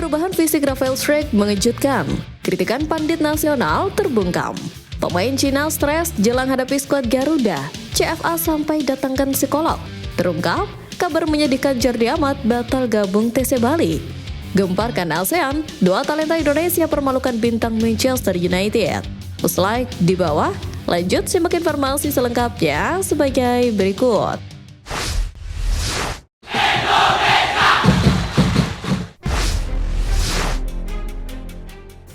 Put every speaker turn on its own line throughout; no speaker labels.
Perubahan fisik Rafael Struijk mengejutkan. Kritikan pandit nasional terbungkam. Pemain Cina stres jelang hadapi skuad Garuda. CFA sampai datangkan psikolog. Terungkap, kabar menyedihkan Jordi Amat batal gabung TC Bali. Gemparkan ASEAN, dua talenta Indonesia permalukan bintang Manchester United. Usai di bawah, lanjut simak informasi selengkapnya sebagai berikut.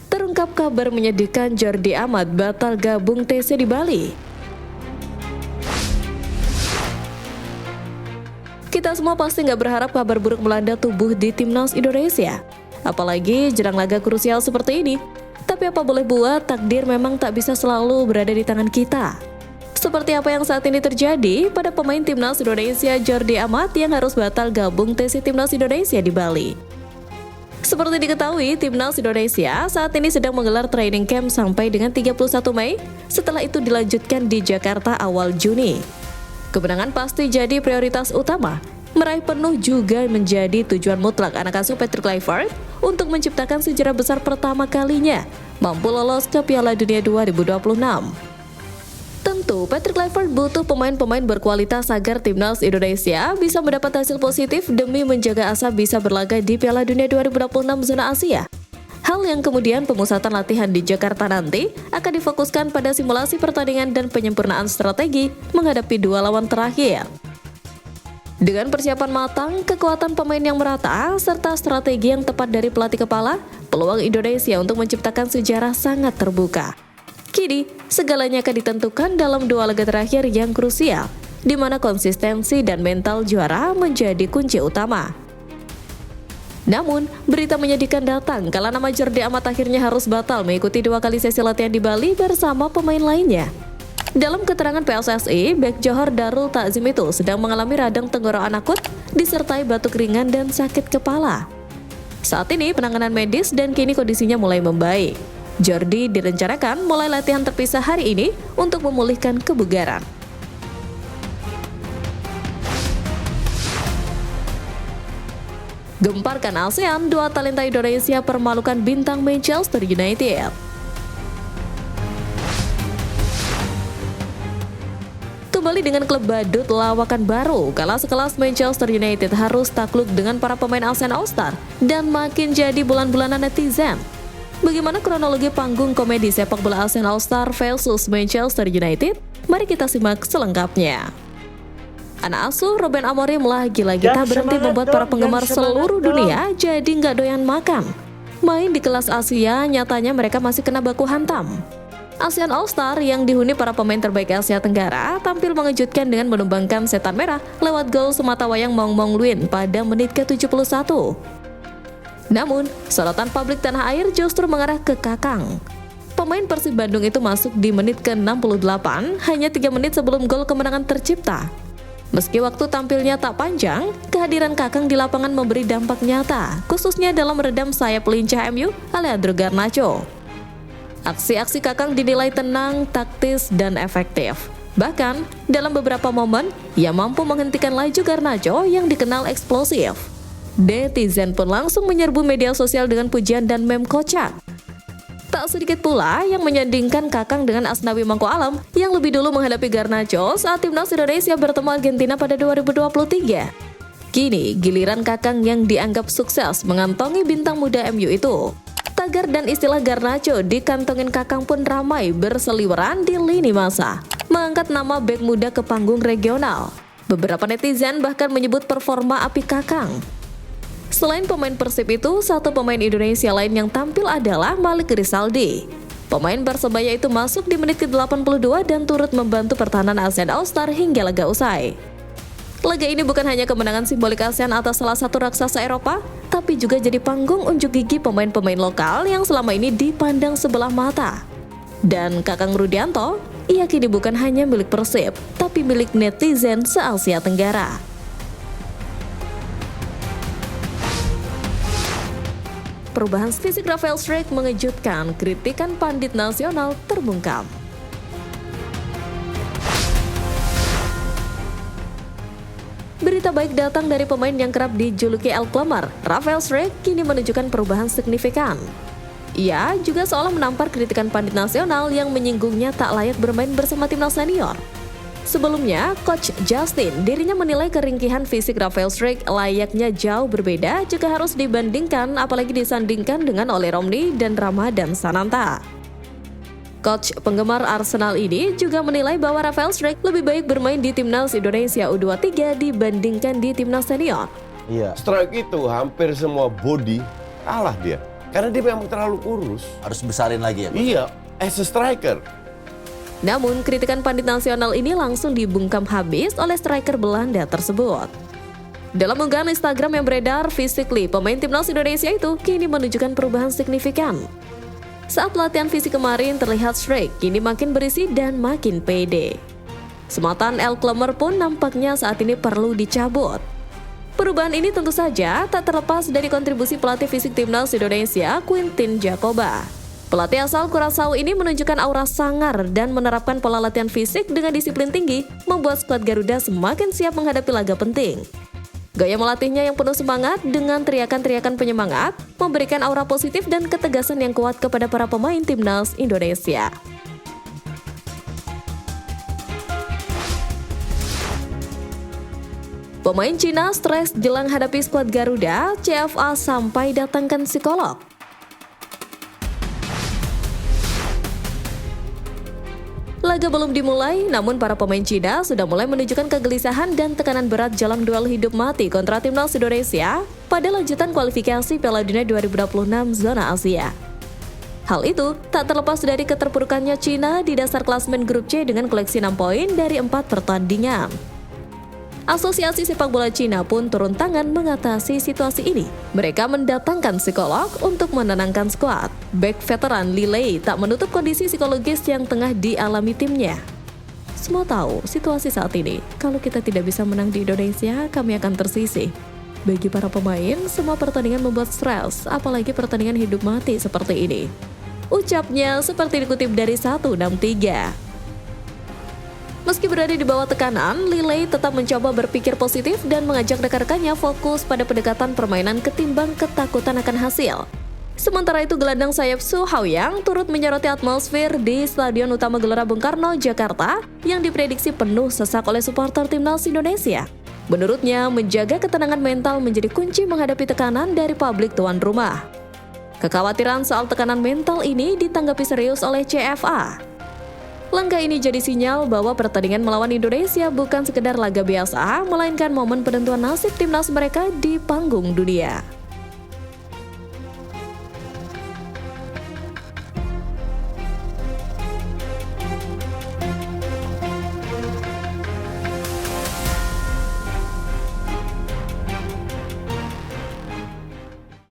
Terungkap kabar menyedihkan Jordi Amat batal gabung TC di Bali. Kita semua pasti nggak berharap kabar buruk melanda tubuh di timnas Indonesia. Apalagi jelang laga krusial seperti ini. Tapi apa boleh buat, takdir memang tak bisa selalu berada di tangan kita. Seperti apa yang saat ini terjadi pada pemain timnas Indonesia Jordi Amat yang harus batal gabung TC Timnas Indonesia di Bali. Seperti diketahui, Timnas Indonesia saat ini sedang menggelar training camp sampai dengan 31 Mei, setelah itu dilanjutkan di Jakarta awal Juni. Kemenangan pasti jadi prioritas utama, meraih penuh juga menjadi tujuan mutlak anak asuh Patrick Kluivert untuk menciptakan sejarah besar pertama kalinya, mampu lolos ke Piala Dunia 2026. Tentu, Patrick Kluivert butuh pemain-pemain berkualitas agar timnas Indonesia bisa mendapat hasil positif demi menjaga asa bisa berlaga di Piala Dunia 2026 zona Asia. Hal yang kemudian pemusatan latihan di Jakarta nanti akan difokuskan pada simulasi pertandingan dan penyempurnaan strategi menghadapi dua lawan terakhir. Dengan persiapan matang, kekuatan pemain yang merata, serta strategi yang tepat dari pelatih kepala, peluang Indonesia untuk menciptakan sejarah sangat terbuka. Kini, segalanya akan ditentukan dalam dua laga terakhir yang krusial, di mana konsistensi dan mental juara menjadi kunci utama. Namun, berita menyedihkan datang kala nama Jordi Amat akhirnya harus batal mengikuti 2 kali sesi latihan di Bali bersama pemain lainnya. Dalam keterangan PSSI, bek Johor Darul Takzim itu sedang mengalami radang tenggorokan akut disertai batuk ringan dan sakit kepala. Saat ini penanganan medis dan kini kondisinya mulai membaik. Jordi direncanakan mulai latihan terpisah hari ini untuk memulihkan kebugaran. Gemparkan ASEAN, dua talenta Indonesia permalukan bintang Manchester United. Kembali dengan klub badut lawakan baru, kala sekelas Manchester United harus takluk dengan para pemain ASEAN All-Star dan makin jadi bulan-bulanan netizen. Bagaimana kronologi panggung komedi sepak bola ASEAN All-Star versus Manchester United? Mari kita simak selengkapnya. Anak asuh Ruben Amorim lagi-lagi tak berhenti membuat para penggemar seluruh dunia jadi nggak doyan makan. Main di kelas Asia, nyatanya mereka masih kena baku hantam. ASEAN All-Star yang dihuni para pemain terbaik Asia Tenggara tampil mengejutkan dengan menumbangkan setan merah lewat gol sematawayang Maung Maung Luin pada menit ke-71. Namun, sorotan publik tanah air justru mengarah ke Kakang. Pemain Persib Bandung itu masuk di menit ke-68, hanya 3 menit sebelum gol kemenangan tercipta. Meski waktu tampilnya tak panjang, kehadiran Kakang di lapangan memberi dampak nyata, khususnya dalam meredam sayap lincah MU Alejandro Garnacho. Aksi-aksi Kakang dinilai tenang, taktis, dan efektif. Bahkan, dalam beberapa momen, ia mampu menghentikan laju Garnacho yang dikenal eksplosif. Netizen pun langsung menyerbu media sosial dengan pujian dan meme kocak. Tak sedikit pula yang menyandingkan Kakang dengan Asnawi Mangko Alam yang lebih dulu menghadapi Garnacho saat timnas Indonesia bertemu Argentina pada 2023. Kini, giliran Kakang yang dianggap sukses mengantongi bintang muda MU itu. Tagar dan istilah Garnacho dikantongin Kakang pun ramai berseliweran di lini masa, mengangkat nama bek muda ke panggung regional. Beberapa netizen bahkan menyebut performa api Kakang. Selain pemain Persib itu, satu pemain Indonesia lain yang tampil adalah Malik Rizaldi. Pemain Persebaya itu masuk di menit ke-82 dan turut membantu pertahanan ASEAN All-Star hingga laga usai. Laga ini bukan hanya kemenangan simbolik ASEAN atas salah satu raksasa Eropa, tapi juga jadi panggung unjuk gigi pemain-pemain lokal yang selama ini dipandang sebelah mata. Dan Kakang Rudianto, ia kini bukan hanya milik Persib, tapi milik netizen se-Asia Tenggara. Perubahan fisik Rafael Struijk mengejutkan, kritikan pandit nasional terbungkam. Berita baik datang dari pemain yang kerap dijuluki El Clemmer, Rafael Struijk kini menunjukkan perubahan signifikan. Ia juga seolah menampar kritikan pandit nasional yang menyinggungnya tak layak bermain bersama timnas senior. Sebelumnya, Coach Justin dirinya menilai keringkihan fisik Rafael Struijk layaknya jauh berbeda jika harus dibandingkan apalagi disandingkan dengan Ole Romney dan Ramadan Sananta. Coach penggemar Arsenal ini juga menilai bahwa Rafael Struijk lebih baik bermain di timnas Indonesia U23 dibandingkan di timnas senior.
Iya. Struijk itu hampir semua body kalah dia. Karena dia memang terlalu kurus.
Harus besarin lagi ya, Pak?
Iya, as a striker.
Namun, kritikan pandit nasional ini langsung dibungkam habis oleh striker Belanda tersebut. Dalam unggahan Instagram yang beredar, physically pemain timnas Indonesia itu kini menunjukkan perubahan signifikan. Saat latihan fisik kemarin terlihat Struijk kini makin berisi dan makin pede. Sematan El Clemmer pun nampaknya saat ini perlu dicabut. Perubahan ini tentu saja tak terlepas dari kontribusi pelatih fisik timnas Indonesia, Quintin Jacoba. Pelatih asal Curaçao ini menunjukkan aura sangar dan menerapkan pola latihan fisik dengan disiplin tinggi, membuat skuad Garuda semakin siap menghadapi laga penting. Gaya melatihnya yang penuh semangat dengan teriakan-teriakan penyemangat memberikan aura positif dan ketegasan yang kuat kepada para pemain timnas Indonesia. Pemain Cina stres jelang hadapi skuad Garuda, CFA sampai datangkan psikolog. Laga belum dimulai, namun para pemain Cina sudah mulai menunjukkan kegelisahan dan tekanan berat dalam duel hidup mati kontra timnas Indonesia pada lanjutan kualifikasi Piala Dunia 2026 zona Asia. Hal itu tak terlepas dari keterpurukannya Cina di dasar klasemen grup C dengan koleksi 6 poin dari 4 pertandingan. Asosiasi Sepak Bola Cina pun turun tangan mengatasi situasi ini. Mereka mendatangkan psikolog untuk menenangkan skuad. Bek veteran Li Lei tak menutup kondisi psikologis yang tengah dialami timnya. Semua tahu situasi saat ini. Kalau kita tidak bisa menang di Indonesia, kami akan tersisih. Bagi para pemain, semua pertandingan membuat stres, apalagi pertandingan hidup mati seperti ini. Ucapnya seperti dikutip dari 163. Meski berada di bawah tekanan, Li Lei tetap mencoba berpikir positif dan mengajak rekan-rekannya fokus pada pendekatan permainan ketimbang ketakutan akan hasil. Sementara itu, gelandang sayap Su Haoyang turut menyoroti atmosfer di Stadion Utama Gelora Bung Karno, Jakarta yang diprediksi penuh sesak oleh supporter timnas Indonesia. Menurutnya, menjaga ketenangan mental menjadi kunci menghadapi tekanan dari publik tuan rumah. Kekhawatiran soal tekanan mental ini ditanggapi serius oleh CFA. Langkah ini jadi sinyal bahwa pertandingan melawan Indonesia bukan sekedar laga biasa, melainkan momen penentuan nasib timnas mereka di panggung dunia.